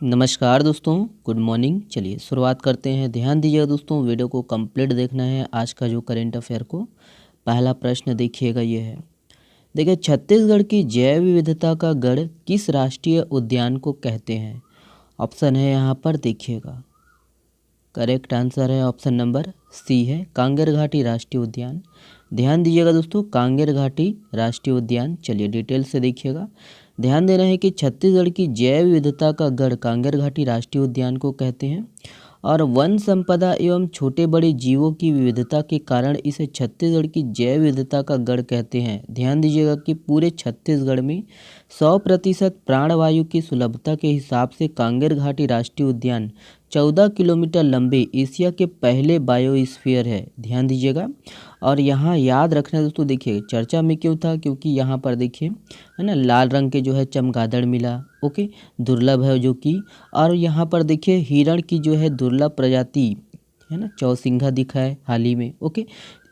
नमस्कार दोस्तों, good morning. चलिए शुरुआत करते हैं। ध्यान दीजिएगा दोस्तों, वीडियो को कंप्लीट देखना है। आज का जो करेंट अफेयर को पहला प्रश्न देखिएगा, ये है। देखिए, छत्तीसगढ़ की जैव विविधता का गढ़ किस राष्ट्रीय उद्यान को कहते हैं? ऑप्शन है यहाँ पर, देखिएगा। करेक्ट आंसर है ऑप्शन नंबर सी है, कांगेर घाटी राष्ट्रीय उद्यान। ध्यान दीजिएगा दोस्तों, कांगेर घाटी राष्ट्रीय उद्यान। चलिए डिटेल से देखिएगा। ध्यान देना है कि छत्तीसगढ़ की जैव विविधता का गढ़ कांगेर घाटी राष्ट्रीय उद्यान को कहते हैं और वन संपदा एवं छोटे बड़े जीवों की विविधता के कारण इसे छत्तीसगढ़ की जैव विविधता का गढ़ कहते हैं। ध्यान दीजिएगा कि पूरे छत्तीसगढ़ में 100% प्राणवायु की सुलभता के हिसाब से कांगेर घाटी राष्ट्रीय उद्यान 14 किलोमीटर लंबे एशिया के पहले बायोस्फीयर है। ध्यान दीजिएगा। और यहाँ याद रखना दोस्तों, देखिए चर्चा में क्यों था, क्योंकि यहाँ पर देखिए है ना, लाल रंग के जो है चमगादड़ मिला, ओके, दुर्लभ है जो कि, और यहाँ पर देखिए हिरण की जो है दुर्लभ प्रजाति है ना, चौसिंघा दिखा है हाल ही में, ओके,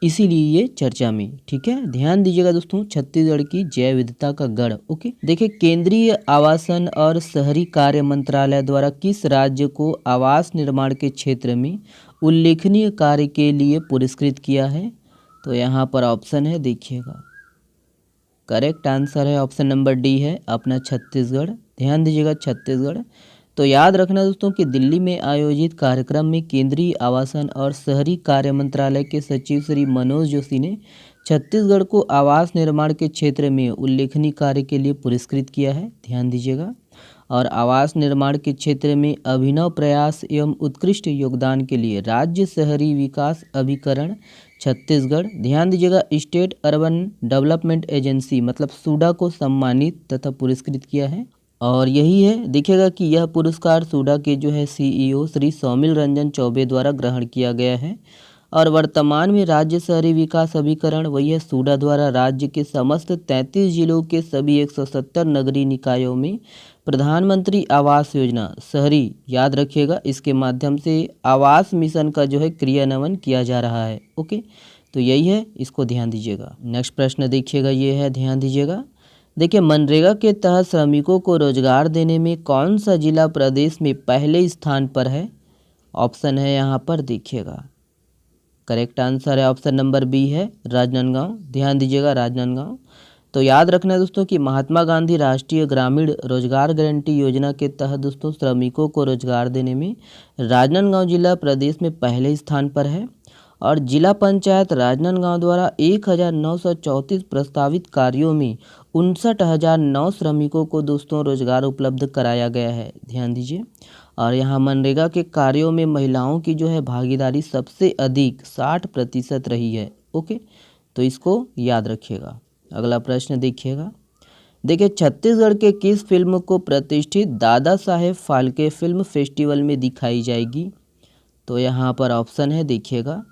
इसीलिए ये चर्चा में। ठीक है, ध्यान दीजिएगा दोस्तों, छत्तीसगढ़ की जैव विविधता का गढ़। ओके, देखिए केंद्रीय आवासन और शहरी कार्य मंत्रालय द्वारा किस राज्य को आवास निर्माण के क्षेत्र में उल्लेखनीय कार्य के लिए पुरस्कृत किया है? तो यहाँ पर ऑप्शन है, देखिएगा। करेक्ट आंसर है ऑप्शन नंबर डी है, अपना छत्तीसगढ़। ध्यान दीजिएगा, छत्तीसगढ़। तो याद रखना दोस्तों कि दिल्ली में आयोजित कार्यक्रम में केंद्रीय आवासन और शहरी कार्य मंत्रालय के सचिव श्री मनोज जोशी ने छत्तीसगढ़ को आवास निर्माण के क्षेत्र में उल्लेखनीय कार्य के लिए पुरस्कृत किया है। ध्यान दीजिएगा। और आवास निर्माण के क्षेत्र में अभिनव प्रयास एवं उत्कृष्ट योगदान के लिए राज्य शहरी विकास अभिकरण छत्तीसगढ़, ध्यान दीजिएगा, स्टेट अर्बन डेवलपमेंट एजेंसी मतलब सूडा को सम्मानित तथा पुरस्कृत किया है। और यही है, देखिएगा कि यह पुरस्कार सूडा के जो है सीईओ श्री सौमिल रंजन चौबे द्वारा ग्रहण किया गया है। और वर्तमान में राज्य शहरी विकास अभिकरण वही है सूडा द्वारा राज्य के समस्त 33 जिलों के सभी 170 नगरीय निकायों में प्रधानमंत्री आवास योजना शहरी, याद रखिएगा, इसके माध्यम से आवास मिशन का जो है क्रियान्वयन किया जा रहा है। ओके, तो यही है, इसको ध्यान दीजिएगा। नेक्स्ट प्रश्न देखिएगा, ये है, ध्यान दीजिएगा। देखिए, मनरेगा के तहत श्रमिकों को रोजगार देने में कौन सा जिला प्रदेश में पहले स्थान पर है? ऑप्शन है यहाँ पर, देखिएगा। करेक्ट आंसर है ऑप्शन नंबर बी है, राजनांदगांव। ध्यान दीजिएगा, राजनांदगांव। तो याद रखना है दोस्तों कि महात्मा गांधी राष्ट्रीय ग्रामीण रोजगार गारंटी योजना के तहत दोस्तों श्रमिकों को रोजगार देने में राजनांदगांव जिला प्रदेश में पहले स्थान पर है। और जिला पंचायत राजनांदगांव द्वारा 1934 प्रस्तावित कार्यों में 59,009 श्रमिकों को दोस्तों रोजगार उपलब्ध कराया गया है। ध्यान दीजिए। और यहाँ मनरेगा के कार्यों में महिलाओं की जो है भागीदारी सबसे अधिक 60% रही है। ओके, तो इसको याद रखिएगा। अगला प्रश्न देखिएगा। देखिए, छत्तीसगढ़ के किस फिल्म को प्रतिष्ठित दादा साहेब फाल्के फिल्म फेस्टिवल में दिखाई जाएगी? तो यहाँ पर ऑप्शन है, देखिएगा।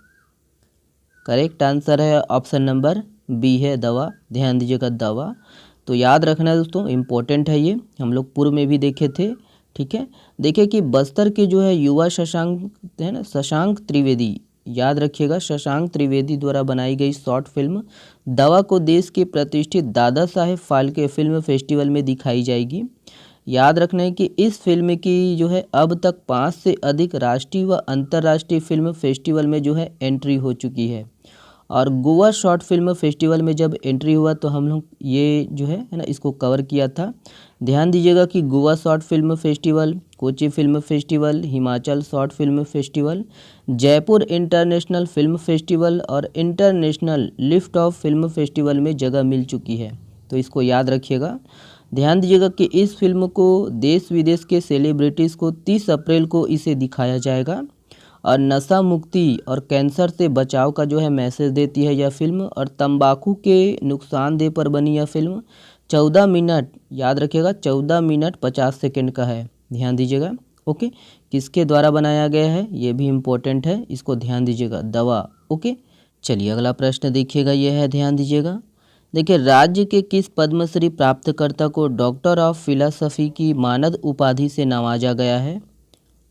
करेक्ट आंसर है ऑप्शन नंबर बी है, दवा। ध्यान दीजिएगा, दवा। तो याद रखना है दोस्तों, इम्पोर्टेंट है ये, हम लोग पूर्व में भी देखे थे। ठीक है, देखिए कि बस्तर के जो है युवा शशांक है ना, शशांक त्रिवेदी, याद रखिएगा, शशांक त्रिवेदी द्वारा बनाई गई शॉर्ट फिल्म दवा को देश के प्रतिष्ठित दादा साहेब फाल्के फिल्म फेस्टिवल में दिखाई जाएगी। याद रखना है कि इस फिल्म की जो है अब तक 5 से अधिक राष्ट्रीय व अंतर्राष्ट्रीय फिल्म फेस्टिवल में जो है एंट्री हो चुकी है। और गोवा शॉर्ट फिल्म फेस्टिवल में जब एंट्री हुआ तो हम लोग ये जो है ना, इसको कवर किया था। ध्यान दीजिएगा कि Goa short film festival, Kochi film festival, Himachal short film festival, Jaipur international film festival और international lift off film festival में जगह मिल चुकी है। तो इसको याद रखिएगा। ध्यान दीजिएगा कि इस फिल्म को देश विदेश के सेलिब्रिटीज़ को 30 अप्रैल को इसे दिखाया जाएगा। और नशा मुक्ति और कैंसर से बचाव का जो है मैसेज देती है यह फिल्म। और तंबाकू के नुकसानदेह पर बनी यह फिल्म 14 मिनट, याद रखिएगा, 14 मिनट 50 सेकंड का है। ध्यान दीजिएगा। ओके, किसके द्वारा बनाया गया है ये भी इम्पोर्टेंट है, इसको ध्यान दीजिएगा, दवा। ओके, चलिए अगला प्रश्न देखिएगा, यह है, ध्यान दीजिएगा। देखिए, राज्य के किस पद्मश्री प्राप्तकर्ता को डॉक्टर ऑफ फिलॉसफी की मानद उपाधि से नवाजा गया है?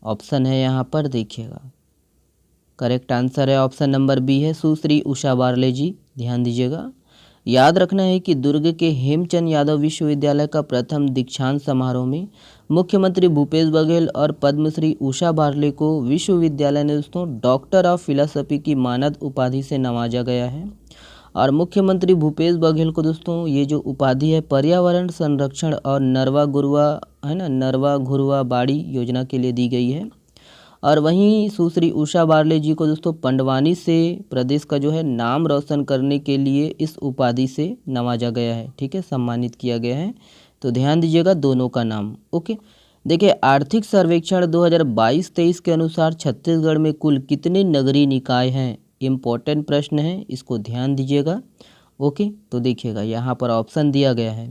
ऑप्शन है यहाँ पर, देखिएगा। करेक्ट आंसर है ऑप्शन नंबर बी है, सुश्री उषा बारले जी। ध्यान दीजिएगा। याद रखना है कि दुर्ग के हेमचंद यादव विश्वविद्यालय का प्रथम दीक्षांत समारोह में मुख्यमंत्री भूपेश बघेल और पद्मश्री उषा बारले को विश्वविद्यालय ने दोस्तों डॉक्टर ऑफ फिलॉसफी की मानद उपाधि से नवाजा गया है। और मुख्यमंत्री भूपेश बघेल को दोस्तों ये जो उपाधि है पर्यावरण संरक्षण और नरवा घुरवा बाड़ी योजना के लिए दी गई है। और वहीं सुश्री उषा बारले जी को दोस्तों पंडवानी से प्रदेश का जो है नाम रोशन करने के लिए इस उपाधि से नवाजा गया है, ठीक है, सम्मानित किया गया है। तो ध्यान दीजिएगा दोनों का नाम। ओके, देखिए आर्थिक सर्वेक्षण 2022-23 के अनुसार छत्तीसगढ़ में कुल कितने नगरीय निकाय हैं? इम्पोर्टेंट प्रश्न है, इसको ध्यान दीजिएगा। ओके, तो देखिएगा यहाँ पर ऑप्शन दिया गया है।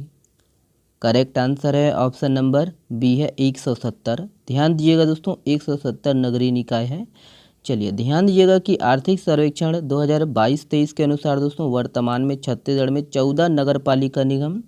करेक्ट आंसर है ऑप्शन नंबर बी है 170। ध्यान दीजिएगा दोस्तों 170 नगरीय निकाय है। चलिए ध्यान दीजिएगा कि आर्थिक सर्वेक्षण 2022-23 के अनुसार दोस्तों वर्तमान में छत्तीसगढ़ में 14 नगरपालिका निगम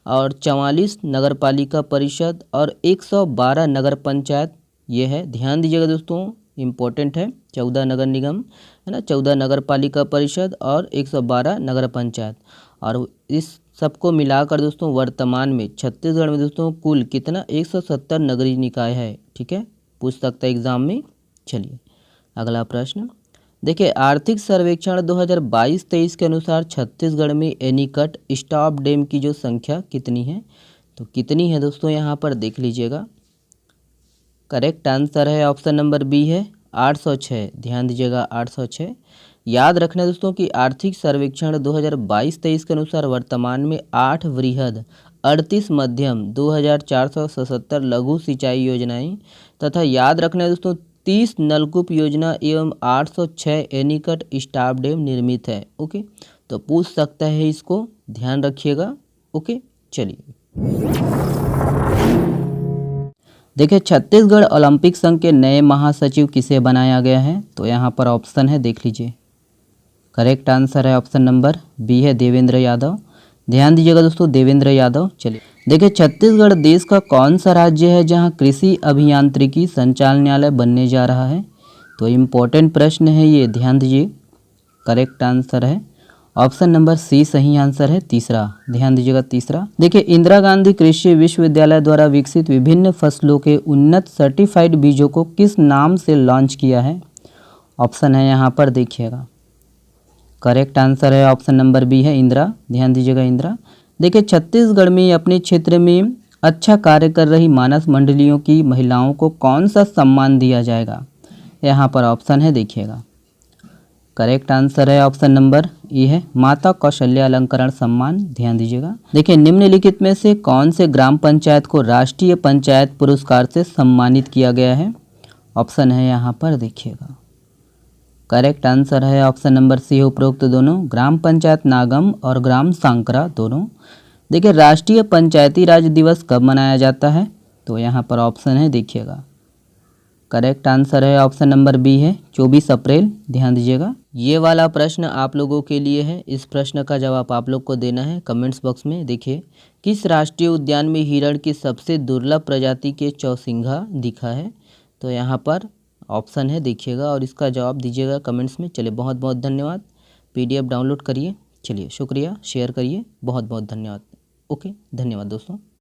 और 44 नगरपालिका परिषद और 112 नगर पंचायत ये है। ध्यान दीजिएगा दोस्तों, इम्पोर्टेंट है, 14 नगर निगम है ना, 14 नगर पालिका परिषद और 112 नगर पंचायत। और इस सबको मिलाकर दोस्तों वर्तमान में छत्तीसगढ़ में दोस्तों कुल कितना 170 नगरीय निकाय है, ठीक है, पूछ सकता है एग्जाम में। चलिए अगला प्रश्न देखिए, आर्थिक सर्वेक्षण 2022-23 के अनुसार छत्तीसगढ़ में एनीकट स्टॉप डैम की जो संख्या कितनी है? तो कितनी है दोस्तों यहाँ पर देख लीजिएगा। करेक्ट आंसर है ऑप्शन नंबर बी है 806। ध्यान दीजिएगा 806। याद रखना दोस्तों कि आर्थिक सर्वेक्षण 2022-23 के अनुसार वर्तमान में 8 वृहद 38 मध्यम 2477 लघु सिंचाई योजनाएं तथा याद रखना दोस्तों 30 नलकूप योजना एवं 806 एनीकट स्टॉप डैम निर्मित है। ओके, तो पूछ सकता है, इसको ध्यान रखिएगा। ओके, चलिए देखिए छत्तीसगढ़ ओलंपिक संघ के नए महासचिव किसे बनाया गया है? तो यहाँ पर ऑप्शन है, देख लीजिए। करेक्ट आंसर है ऑप्शन नंबर बी है देवेंद्र यादव। ध्यान दीजिएगा दोस्तों, देवेंद्र यादव। चलिए देखिए छत्तीसगढ़ देश का कौन सा राज्य है जहाँ कृषि अभियांत्रिकी संचालनालय बनने जा रहा है? तो इम्पोर्टेंट प्रश्न है ये, ध्यान दीजिए। करेक्ट आंसर है ऑप्शन नंबर सी सही आंसर है, तीसरा। ध्यान दीजिएगा तीसरा। देखिए इंदिरा गांधी कृषि विश्वविद्यालय द्वारा विकसित विभिन्न फसलों के उन्नत सर्टिफाइड बीजों को किस नाम से लॉन्च किया है? ऑप्शन है यहाँ पर देखिएगा। करेक्ट आंसर है ऑप्शन नंबर बी है इंदिरा। ध्यान दीजिएगा इंदिरा। देखिए छत्तीसगढ़ में अपने क्षेत्र में अच्छा कार्य कर रही मानस मंडलियों की महिलाओं को कौन सा सम्मान दिया जाएगा? यहाँ पर ऑप्शन है, देखिएगा। करेक्ट आंसर है ऑप्शन नंबर ए है माता कौशल्या अलंकरण सम्मान। ध्यान दीजिएगा। देखिए निम्नलिखित में से कौन से ग्राम पंचायत को राष्ट्रीय पंचायत पुरस्कार से सम्मानित किया गया है? ऑप्शन है यहाँ पर देखिएगा। करेक्ट आंसर है ऑप्शन नंबर सी है उपरोक्त दोनों, ग्राम पंचायत नागम और ग्राम सांकरा दोनों। देखिए राष्ट्रीय पंचायती राज दिवस कब मनाया जाता है? तो यहाँ पर ऑप्शन है, देखिएगा। करेक्ट आंसर है ऑप्शन नंबर बी है 24 अप्रैल। ध्यान दीजिएगा। ये वाला प्रश्न आप लोगों के लिए है। इस प्रश्न का जवाब आप लोग को देना है कमेंट्स बॉक्स में। देखिए किस राष्ट्रीय उद्यान में हिरण की सबसे दुर्लभ प्रजाति के चौसिंघा दिखा है? तो यहाँ पर ऑप्शन है, देखिएगा और इसका जवाब दीजिएगा कमेंट्स में। चलिए बहुत बहुत धन्यवाद। PDF डाउनलोड करिए। चलिए शुक्रिया, शेयर करिए। बहुत बहुत धन्यवाद। ओके, धन्यवाद दोस्तों।